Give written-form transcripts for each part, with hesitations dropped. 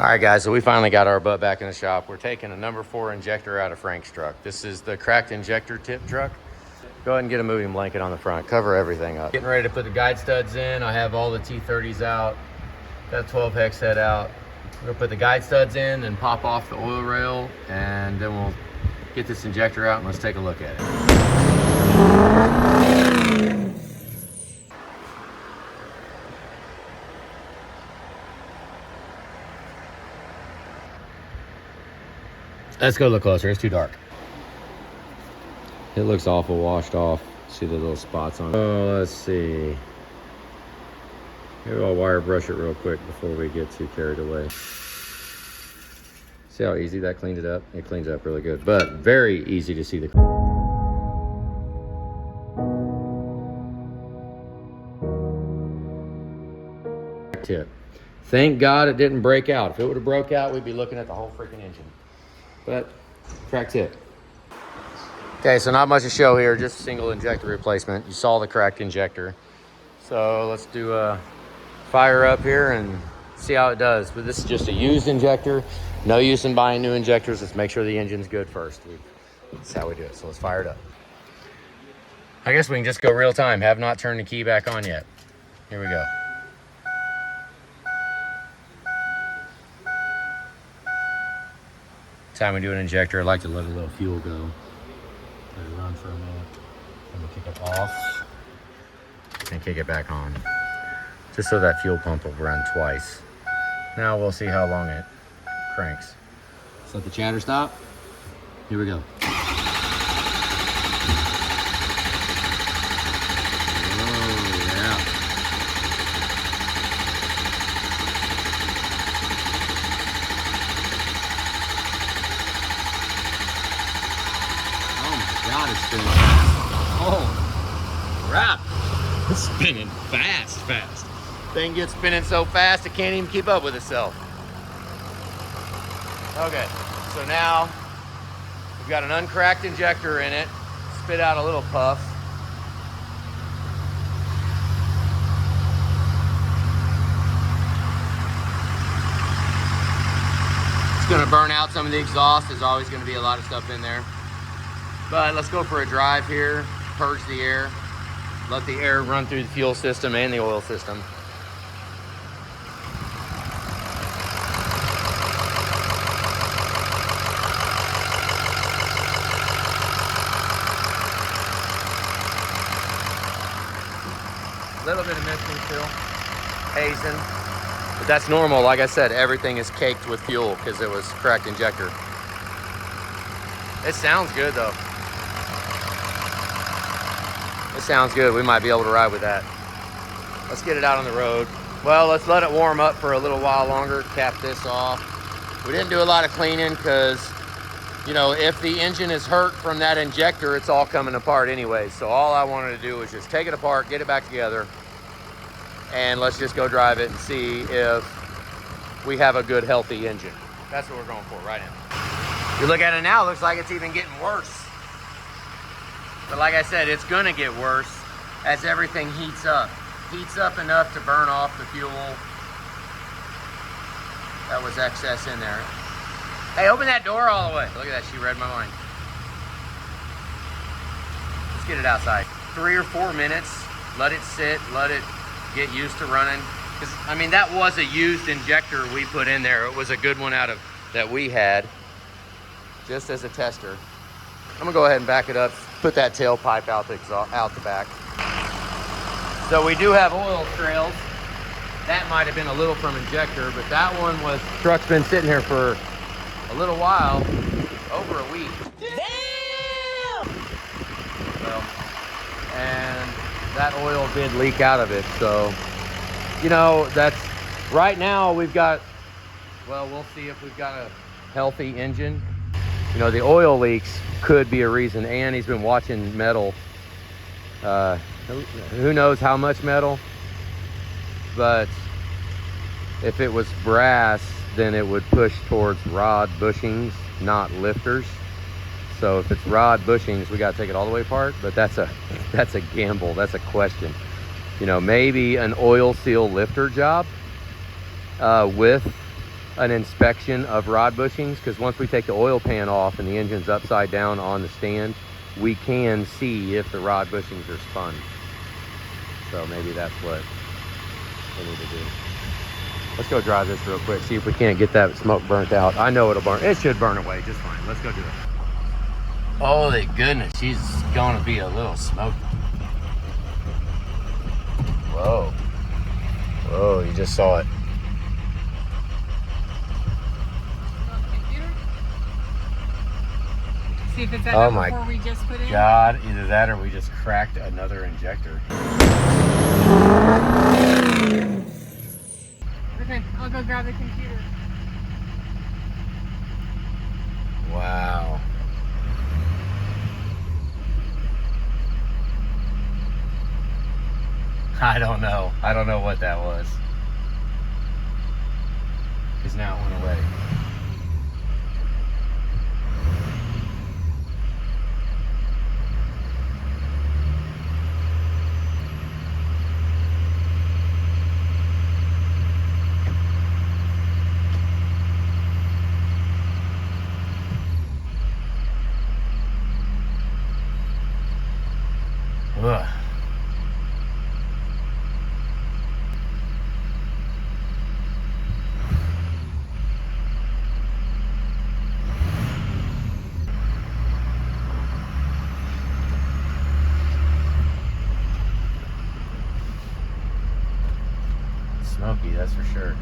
All right, guys, so we finally got our butt back in the shop. We're taking a number 4 injector out of Frank's truck. This is the cracked injector tip truck. Go ahead and get a moving blanket on the front. Cover everything up. Getting ready to put the guide studs in. I have all the T30s out. Got 12 hex head out. We're gonna put the guide studs in and pop off the oil rail, and then we'll get this injector out and let's take a look at it. Let's go look closer. It's too dark. It looks awful washed off. See the little spots on it. Oh, let's see. Maybe I'll wire brush it real quick before we get too carried away. See how easy that cleaned it up? It cleans it up really good, but very easy to see the tip. Thank God it didn't break out. If it would have broke out, we'd be looking at the whole freaking engine. But cracked tip. Okay, so not much to show here, just a single injector replacement. You saw the cracked injector. So let's do a fire up here and see how it does. But this is just a used injector. No use in buying new injectors. Let's make sure the engine's good first. That's how we do it. So let's fire it up. I guess we can just go real time. Have not turned the key back on yet. Here we go. Time we do an injector, I like to let a little fuel go. Let it run for a minute. Then we kick it off and kick it back on. Just so that fuel pump will run twice. Now we'll see how long it cranks. Let's let the chatter stop. Here we go. God, it's spinning fast. Oh, crap. It's spinning fast. Thing gets spinning so fast, it can't even keep up with itself. Okay, so now we've got an uncracked injector in it. Spit out a little puff. It's gonna burn out some of the exhaust. There's always gonna be a lot of stuff in there. But let's go for a drive here, purge the air, let the air run through the fuel system and the oil system. A little bit of misting still, hazing, but that's normal. Like I said, everything is caked with fuel because it was cracked injector. It sounds good though. It sounds good. We might be able to ride with that. Let's get it out on the road. Well, let's let it warm up for a little while longer. Cap this off. We didn't do a lot of cleaning because, you know, if the engine is hurt from that injector, it's all coming apart anyway. So all I wanted to do was just take it apart, get it back together, and let's just go drive it and see if we have a good, healthy engine. That's what we're going for right now. You look at it now, it looks like it's even getting worse. But like I said, it's gonna get worse as everything heats up. Heats up enough to burn off the fuel that was excess in there. Hey, open that door all the way. Look at that, she read my mind. Let's get it outside. 3 or 4 minutes, let it sit, let it get used to running. Because, I mean, that was a used injector we put in there. It was a good one out of that we had, just as a tester. I'm gonna go ahead and back it up, put that tailpipe out the back. So we do have oil trails. That might have been a little from injector, but that one was, truck's been sitting here for a little while, over a week. Damn! So, and that oil did leak out of it. So, you know, that's, right now we've got, well, we'll see if we've got a healthy engine. You know, the oil leaks could be a reason, and he's been watching metal. Who knows how much metal, but if it was brass, then it would push towards rod bushings, not lifters. So if it's rod bushings, we got to take it all the way apart, but that's a gamble. That's a question. You know, maybe an oil seal lifter job with an inspection of rod bushings, because once we take the oil pan off and the engine's upside down on the stand, we can see if the rod bushings are spun. So maybe that's what we need to do. Let's go drive this real quick, see if we can't get that smoke burnt out. I know it'll burn. It should burn away just fine. Let's go do it. Holy goodness, she's gonna be a little smoky. Whoa. Whoa, you just saw it. See if it's that before we just put in. God, either that or we just cracked another injector. Okay, I'll go grab the computer. Wow. I don't know. I don't know what that was. Because now it went away. Ugh. Smoky, that's for sure.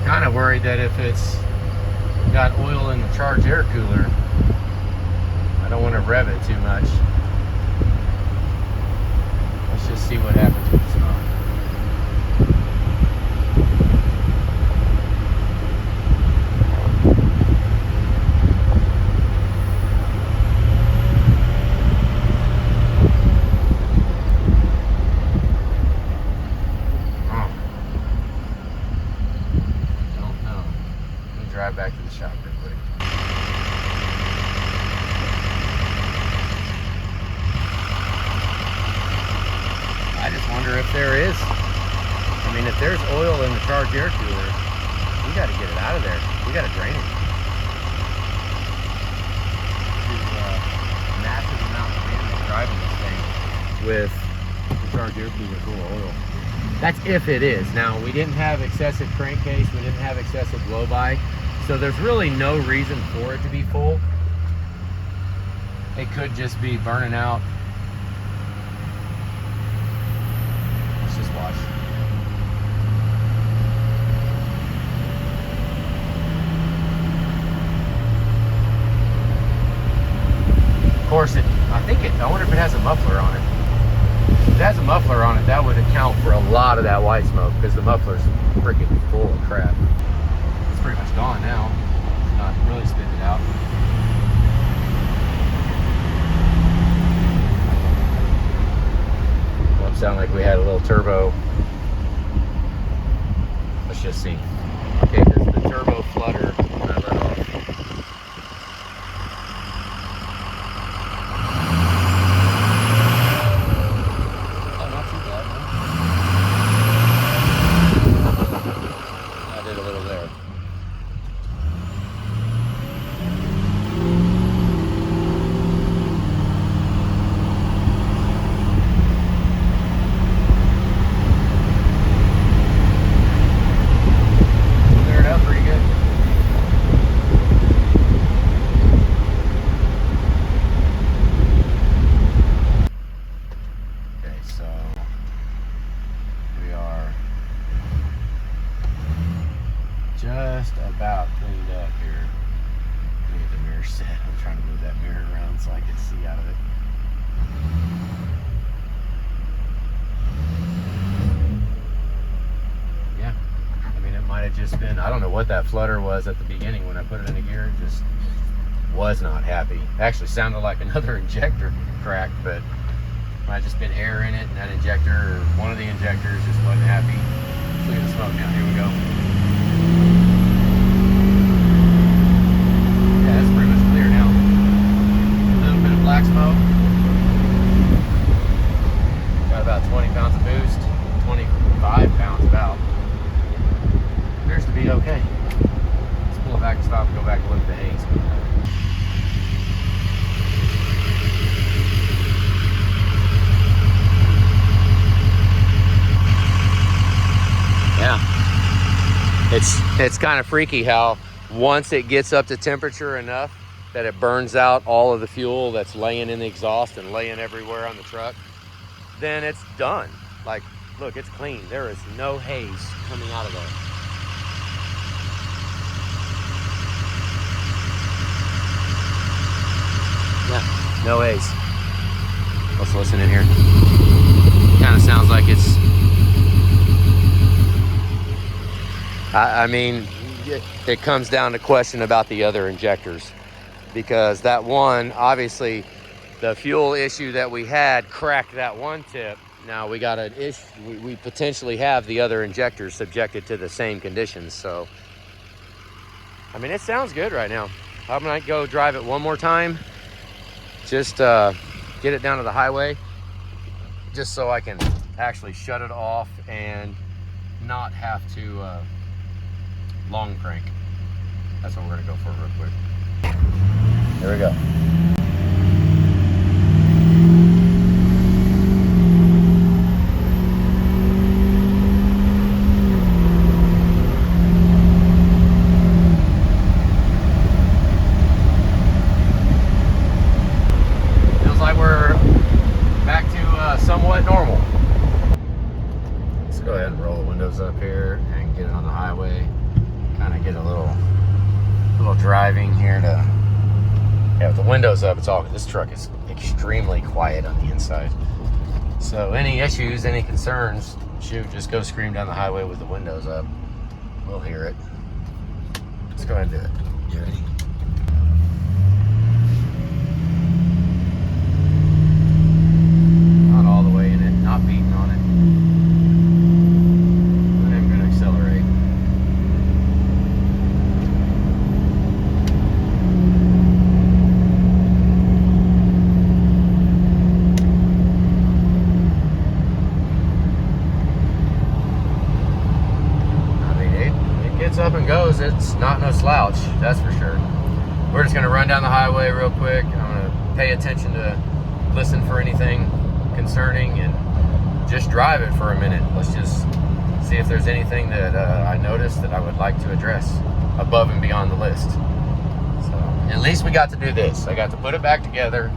Kind of worried that if it's got oil in the charge air cooler, I don't want to rev it too much. Let's just see what happens with the smoke. Drive back to the shop real quick. I just wonder if there is. I mean, if there's oil in the charge air cooler, we got to get it out of there. We got to drain it. Massive amount of damage driving this thing with the charge air cooler full of oil. That's if it is. Now, we didn't have excessive crankcase. We didn't have excessive blow-by. So there's really no reason for it to be full. It could just be burning out. Let's just watch. Of course, I wonder if it has a muffler on it. If it has a muffler on it, that would account for a lot of that white smoke, because the muffler's freaking full of crap. It's pretty much gone now. It's not really spitting it out. Well, it sounded like we had a little turbo. Let's just see. Okay, this is the turbo flutter that I let off. Oh, not too bad, huh? I did a little there. Just about cleaned up here. Let me get the mirror set. I'm trying to move that mirror around so I can see out of it. Yeah, I mean, it might have just been, I don't know what that flutter was at the beginning when I put it in a gear. It just was not happy. Actually sounded like another injector cracked, but might have just been air in it, and that injector, or one of the injectors, just wasn't happy. Look at the smoke now. Here we go. Yeah, that's pretty much clear now. A little bit of black smoke. Got about 20 pounds of boost. 25 pounds about. Appears to be okay. Let's pull it back and stop and go back and look at the haze. Yeah. It's kind of freaky how once it gets up to temperature enough that it burns out all of the fuel that's laying in the exhaust and laying everywhere on the truck, then it's done. Like, look, it's clean. There is no haze coming out of there. Yeah, no haze. Let's listen in here. Kind of sounds like it's, I mean, it comes down to question about the other injectors, because that one, obviously, the fuel issue that we had cracked that one tip. Now we got an issue. We potentially have the other injectors subjected to the same conditions. So, I mean, it sounds good right now. I might go drive it one more time, just get it down to the highway, just so I can actually shut it off and not have to long crank. That's what we're gonna go for real quick. Here we go. Feels like we're back to somewhat normal. Let's go ahead and roll the windows up here and get it on the highway. Kind of get a little driving here to, yeah, with the windows up, it's all, this truck is extremely quiet on the inside. So any issues, any concerns, shoot, just go scream down the highway with the windows up. We'll hear it. Let's go ahead and do it. You ready? Not all the way in it, not beating on it. I'm going to accelerate. Up and goes. It's not no slouch, that's for sure. We're just gonna run down the highway real quick. I'm gonna pay attention to listen for anything concerning and just drive it for a minute. Let's just see if there's anything that I noticed that I would like to address above and beyond the list. So at least we got to do this. I got to put it back together.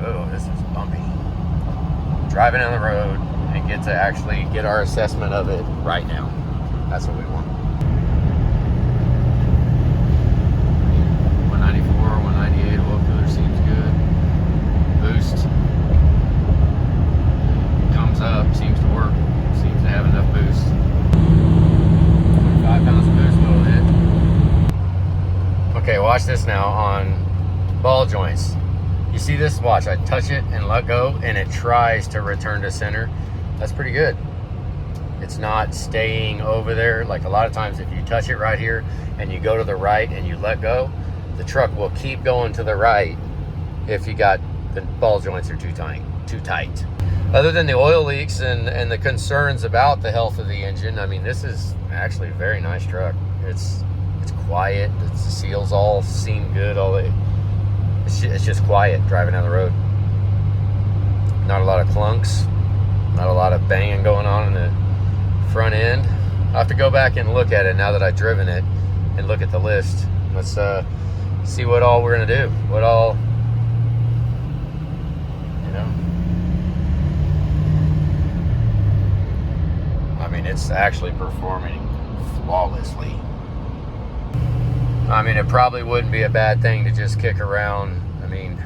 Oh, this is bumpy. Driving down the road and get to actually get our assessment of it right now. That's what we want. 194, 198, oil cooler seems good. Boost comes up, seems to work, seems to have enough boost. 25 pounds of boost will hit. Okay, watch this now on ball joints. You see this? Watch, I touch it and let go, and it tries to return to center. That's pretty good. It's not staying over there. Like a lot of times if you touch it right here and you go to the right and you let go, the truck will keep going to the right if you got the ball joints are too tight. Other than the oil leaks and the concerns about the health of the engine, I mean, this is actually a very nice truck. It's quiet. The seals all seem good. It's just quiet driving down the road. Not a lot of clunks. Not a lot of banging going on in the front end. I'll have to go back and look at it now that I've driven it and look at the list. Let's see what all we're gonna do. What all, you know. I mean, it's actually performing flawlessly. I mean, it probably wouldn't be a bad thing to just kick around. I mean,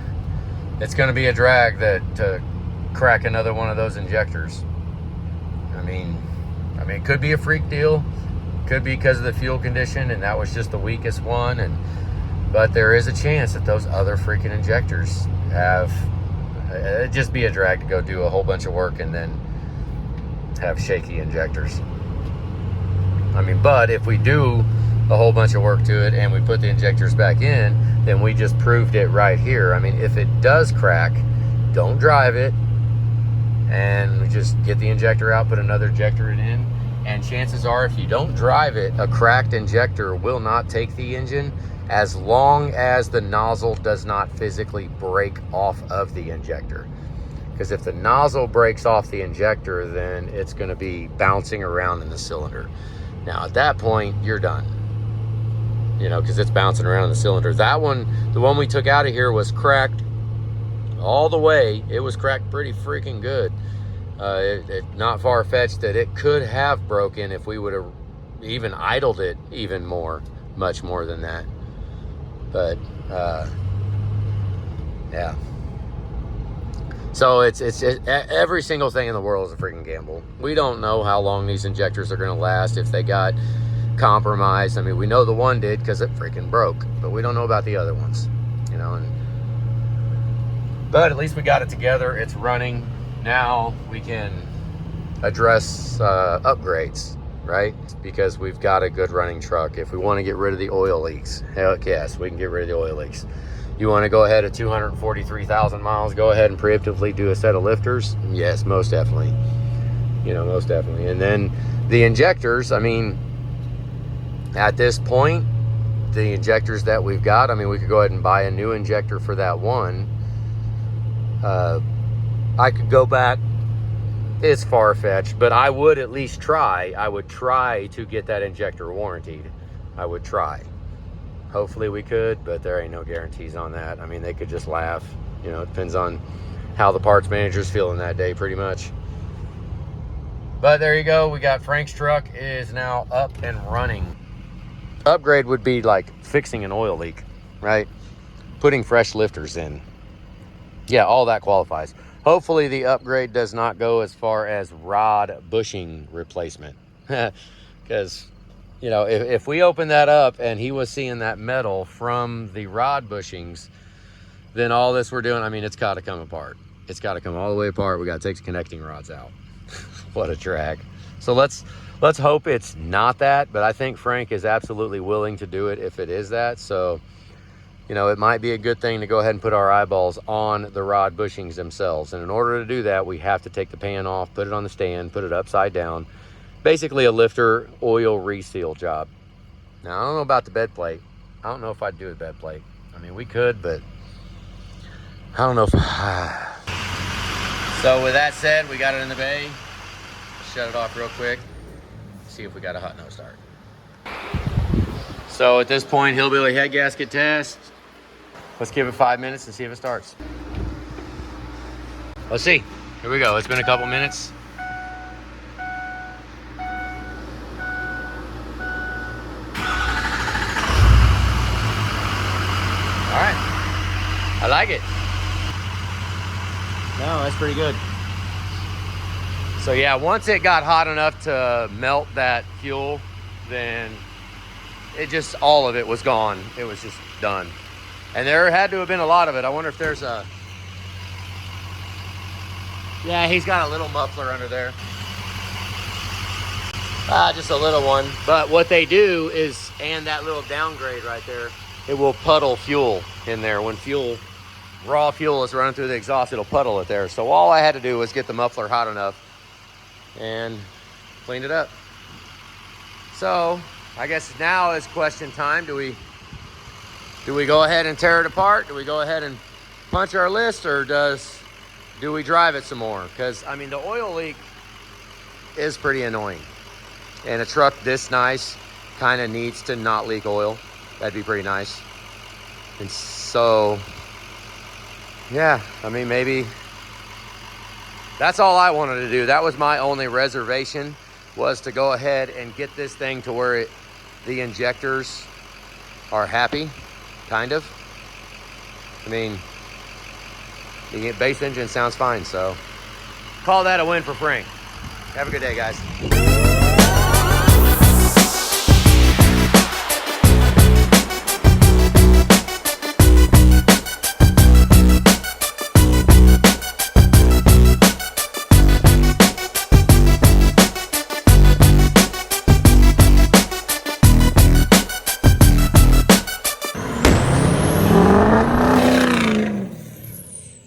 it's gonna be a drag to crack another one of those injectors. I mean, it could be a freak deal. could be because of the fuel condition, and that was just the weakest one. But there is a chance that those other freaking injectors have, it'd just be a drag to go do a whole bunch of work and then have shaky injectors. I mean, but if we do a whole bunch of work to it and we put the injectors back in, then we just proved it right here. I mean, if it does crack, don't drive it, and we just get the injector out, put another injector in, and chances are, if you don't drive it, a cracked injector will not take the engine as long as the nozzle does not physically break off of the injector. Because if the nozzle breaks off the injector, then it's going to be bouncing around in the cylinder. Now, at that point, you're done. You know, because it's bouncing around in the cylinder. That one, the one we took out of here, was cracked all the way. It was cracked pretty freaking good. Not far-fetched that it could have broken if we would have even idled it even more, much more than that. But yeah. So it's every single thing in the world is a freaking gamble. We don't know how long these injectors are going to last, if they got compromised. I mean, we know the one did because it freaking broke, but we don't know about the other ones, you know. But at least we got it together. It's running. Now we can address upgrades, right? Because we've got a good running truck. If we want to get rid of the oil leaks, heck yes, we can get rid of the oil leaks. You want to go ahead at 243,000 miles, go ahead and preemptively do a set of lifters? Yes, most definitely. You know, most definitely. And then the injectors, I mean, at this point, the injectors that we've got, I mean, we could go ahead and buy a new injector for that one. I could go back, it's far-fetched, but I would at least try. I would try to get that injector warranted. I would try. Hopefully we could, but there ain't no guarantees on that. I mean, they could just laugh. You know, it depends on how the parts manager's feeling that day, pretty much. But there you go. We got Frank's truck is now up and running. Upgrade would be like fixing an oil leak, right? Putting fresh lifters in. Yeah, all that qualifies. Hopefully the upgrade does not go as far as rod bushing replacement. Because, you know, if we open that up and he was seeing that metal from the rod bushings, then all this we're doing, I mean, it's got to come apart. It's got to come all the way apart. We got to take the connecting rods out. What a drag. So let's hope it's not that, but I think Frank is absolutely willing to do it if it is that. So, you know, it might be a good thing to go ahead and put our eyeballs on the rod bushings themselves. And in order to do that, we have to take the pan off, put it on the stand, put it upside down. Basically a lifter oil reseal job. Now, I don't know about the bed plate. I don't know if I'd do a bed plate. I mean, we could, but I don't know if... So with that said, we got it in the bay. Shut it off real quick. See if we got a hot nose start. So at this point, hillbilly head gasket test. Let's give it 5 minutes and see if it starts. Let's see. Here we go. It's been a couple minutes. All right. I like it. No, that's pretty good. So yeah, once it got hot enough to melt that fuel, then it just, all of it was gone. It was just done. And there had to have been a lot of it. I wonder if there's a... Yeah, he's got a little muffler under there. Just a little one. But what they do is, and that little downgrade right there, it will puddle fuel in there. When fuel, raw fuel is running through the exhaust, it'll puddle it there. So all I had to do was get the muffler hot enough and clean it up. So I guess now is question time. Do we go ahead and tear it apart? Do we go ahead and punch our list, or do we drive it some more? Because I mean, the oil leak is pretty annoying, and a truck this nice kind of needs to not leak oil. That'd be pretty nice. And so yeah, I mean, maybe that's all I wanted to do. That was my only reservation, was to go ahead and get this thing to where the injectors are happy, kind of. I mean, the base engine sounds fine, so call that a win for Frank. Have a good day, guys.